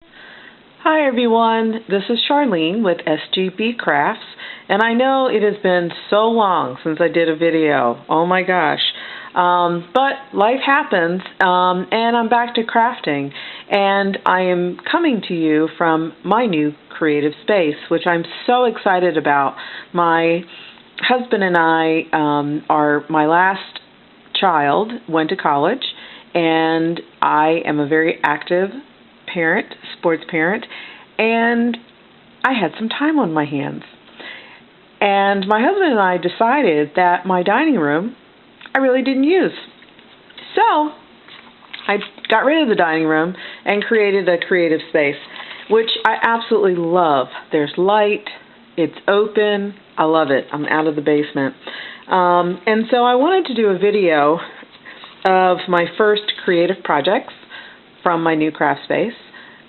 Hi everyone, this is Charlene with SGB Crafts, and I know it has been so long since I did a video, oh my gosh, but life happens, and I'm back to crafting, and I am coming to you from my new creative space, which I'm so excited about. My husband and I, my last child went to college, and I am a very active parent, sports parent, and I had some time on my hands. And my husband and I decided that my dining room I really didn't use. So I got rid of the dining room and created a creative space, which I absolutely love. There's light, it's open, I love it. I'm out of the basement. And so I wanted to do a video of my first creative projects from my new craft space.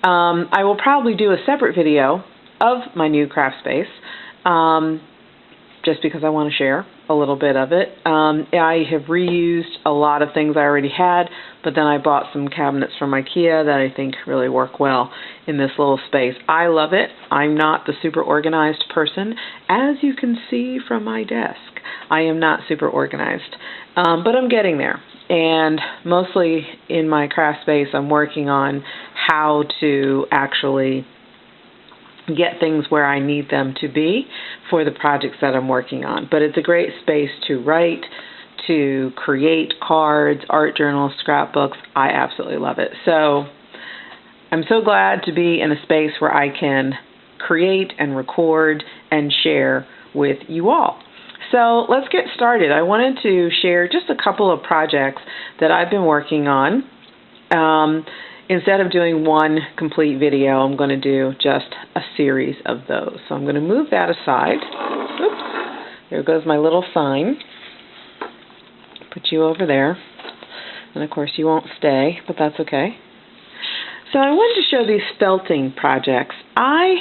I will probably do a separate video of my new craft space, just because I want to share a little bit of it. I have reused a lot of things I already had, but then I bought some cabinets from IKEA that I think really work well in this little space. I love it. I'm not the super organized person. As you can see from my desk, I am not super organized, but I'm getting there. And mostly in my craft space, I'm working on how to actually get things where I need them to be for the projects that I'm working on. But it's a great space to write, to create cards, art journals, scrapbooks. I absolutely love it. So I'm so glad to be in a space where I can create and record and share with you all. So let's get started. I wanted to share just a couple of projects that I've been working on. Instead of doing one complete video, I'm going to do just a series of those. So I'm going to move that aside. Oops. There goes my little sign. Put you over there. And of course you won't stay, but that's okay. So I wanted to show these felting projects. I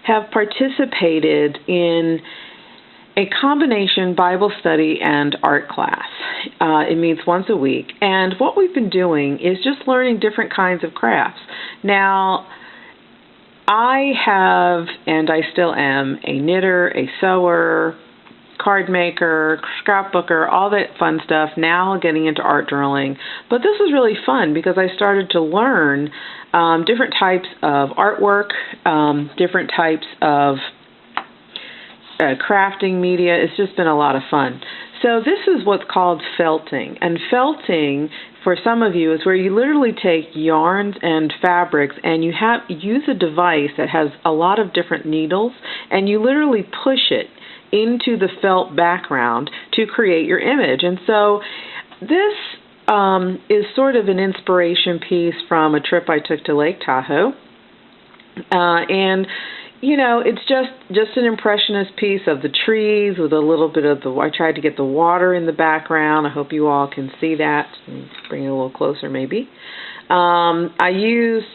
have participated in a combination Bible study and art class. It meets once a week, and what we've been doing is just learning different kinds of crafts. Now, I have, and I still am, a knitter, a sewer, card maker, scrapbooker, all that fun stuff, now getting into art journaling. But this is really fun because I started to learn different types of artwork, different types of crafting media. It's just been a lot of fun. So this is what's called felting. And felting, for some of you, is where you literally take yarns and fabrics and you use a device that has a lot of different needles, and you literally push it into the felt background to create your image. And so this is sort of an inspiration piece from a trip I took to Lake Tahoe. And you know, it's just an impressionist piece of the trees with a little bit of I tried to get the water in the background. I hope you all can see that. Bring it a little closer maybe. I used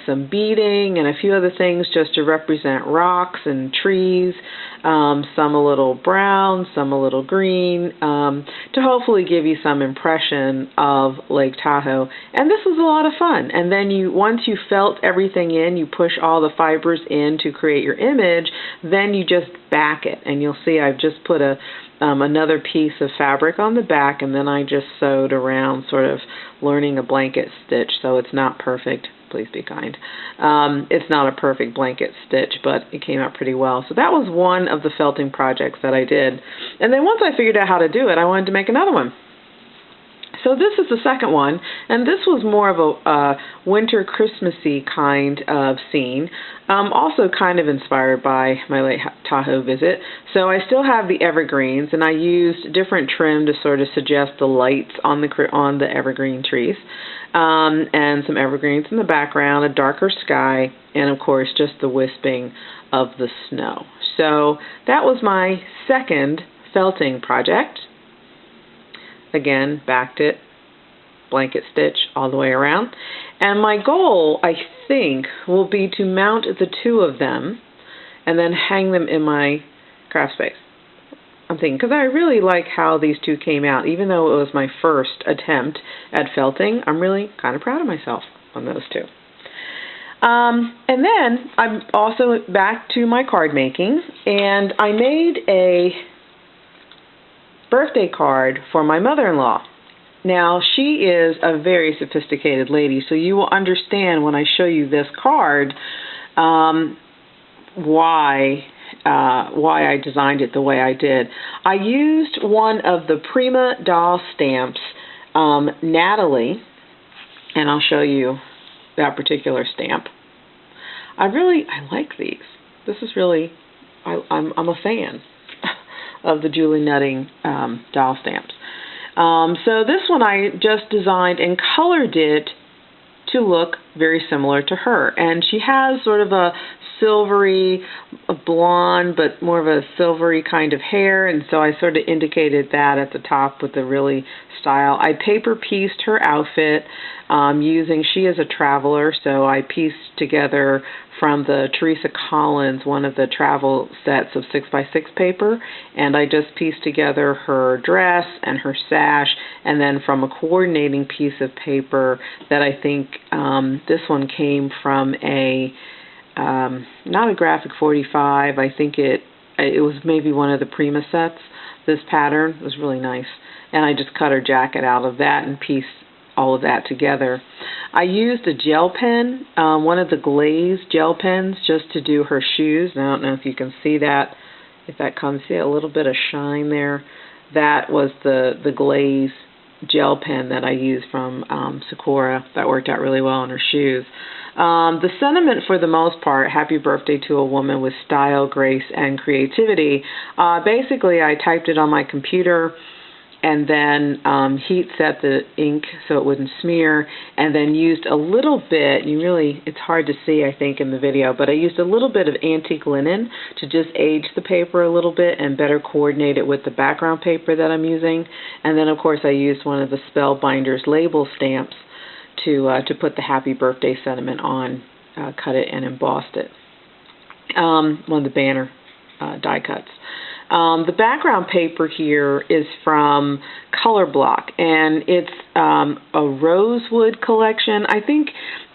some beading and a few other things just to represent rocks and trees, some a little brown, some a little green, to hopefully give you some impression of Lake Tahoe. And this was a lot of fun. And then once you felt everything in, you push all the fibers in to create your image, then you just back it. And you'll see I've just put another piece of fabric on the back, and then I just sewed around, sort of learning a blanket stitch. So it's not perfect. Please be kind. It's not a perfect blanket stitch, but it came out pretty well. So that was one of the felting projects that I did. And then once I figured out how to do it, I wanted to make another one. So this is the second one, and this was more of a winter Christmassy kind of scene, also kind of inspired by my Lake Tahoe visit. So I still have the evergreens, and I used different trim to sort of suggest the lights on the evergreen trees, and some evergreens in the background, a darker sky, and of course just the wisping of the snow. So that was my second felting project. Again, backed it, blanket stitch all the way around. And my goal, I think, will be to mount the two of them and then hang them in my craft space. I'm thinking, because I really like how these two came out. Even though it was my first attempt at felting, I'm really kind of proud of myself on those two. And then I'm also back to my card making, and I made a birthday card for my mother-in-law. Now, she is a very sophisticated lady, so you will understand when I show you this card why I designed it the way I did. I used one of the Prima doll stamps, Natalie, and I'll show you that particular stamp. I like these. This is really, I'm a fan of the Julie Nutting doll stamps. So this one I just designed and colored it to look very similar to her. And she has sort of a silvery, blonde, but more of a silvery kind of hair, and so I sort of indicated that at the top with the really style. I paper pieced her outfit she is a traveler, so I pieced together from the Teresa Collins, one of the travel sets of 6x6 paper, and I just pieced together her dress and her sash, and then from a coordinating piece of paper that I think this one came from not a graphic 45, I think it was maybe one of the Prima sets. This pattern was really nice, and I just cut her jacket out of that and pieced all of that together. I used a gel pen, one of the glaze gel pens, just to do her shoes. And I don't know if you can see that, if that comes, see a little bit of shine there. That was the glaze gel pen that I used from Sakura. That worked out really well on her shoes. The sentiment, for the most part, happy birthday to a woman with style, grace, and creativity. Basically, I typed it on my computer and then heat set the ink so it wouldn't smear, and then used a little bit, it's hard to see I think in the video, but I used a little bit of antique linen to just age the paper a little bit and better coordinate it with the background paper that I'm using. And then of course I used one of the Spellbinders label stamps to put the happy birthday sentiment on, cut it and embossed it. One of the banner die cuts. The background paper here is from Color Block, and it's a rosewood collection.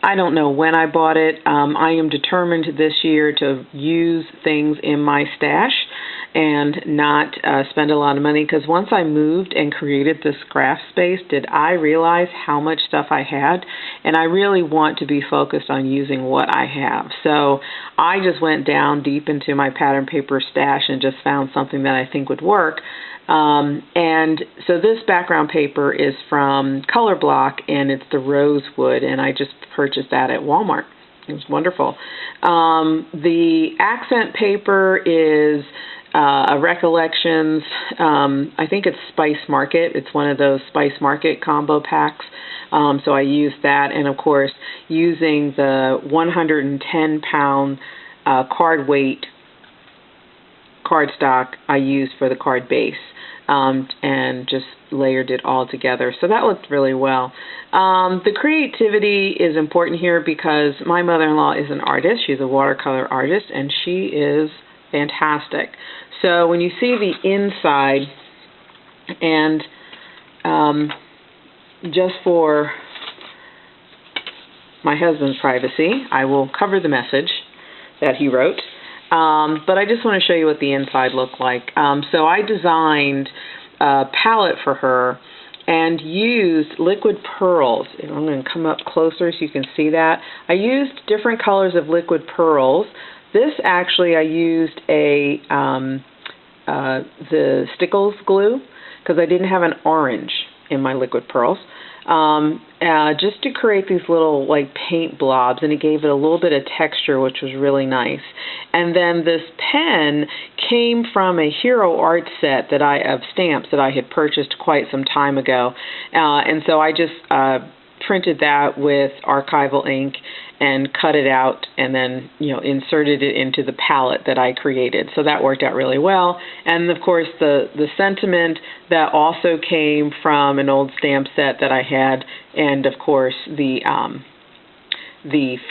I don't know when I bought it. I am determined this year to use things in my stash and not spend a lot of money, because once I moved and created this craft space, did I realize how much stuff I had, and I really want to be focused on using what I have. So I just went down deep into my pattern paper stash and just found something that I think would work. And so this background paper is from Color Block, and it's the rosewood, and I just purchased that at Walmart. It was wonderful. The accent paper is a Recollections, I think it's Spice Market. It's one of those Spice Market combo packs. So I used that, and of course using the 110-pound card weight cardstock I used for the card base, and just layered it all together. So that looked really well. The creativity is important here because my mother-in-law is an artist. She's a watercolor artist, and she is fantastic. So when you see the inside, and just for my husband's privacy, I will cover the message that he wrote. But I just want to show you what the inside looked like. So I designed a palette for her and used liquid pearls. I'm going to come up closer so you can see that. I used different colors of liquid pearls. This actually I used the Stickles glue because I didn't have an orange in my liquid pearls. Just to create these little like paint blobs, and it gave it a little bit of texture, which was really nice. And then this pen came from a Hero Art set of stamps that I had purchased quite some time ago, and so I just printed that with archival ink and cut it out, and then inserted it into the palette that I created. So that worked out really well. And of course the sentiment that also came from an old stamp set that I had, and of course the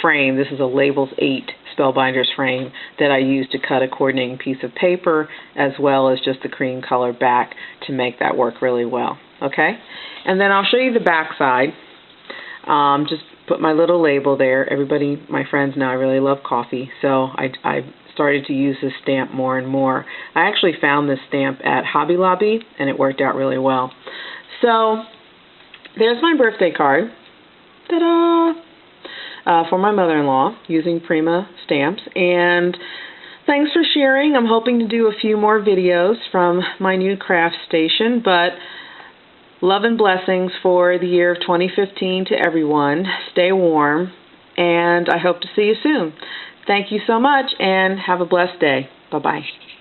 frame. This is a Labels 8 Spellbinders frame that I used to cut a coordinating piece of paper, as well as just the cream color back to make that work really well. Okay, and then I'll show you the back side. Just put my little label there. Everybody, my friends know I really love coffee, so I started to use this stamp more and more. I actually found this stamp at Hobby Lobby, and it worked out really well. So there's my birthday card. Ta-da! For my mother-in-law, using Prima stamps. And thanks for sharing. I'm hoping to do a few more videos from my new craft station, but love and blessings for the year of 2015 to everyone. Stay warm, and I hope to see you soon. Thank you so much, and have a blessed day. Bye-bye.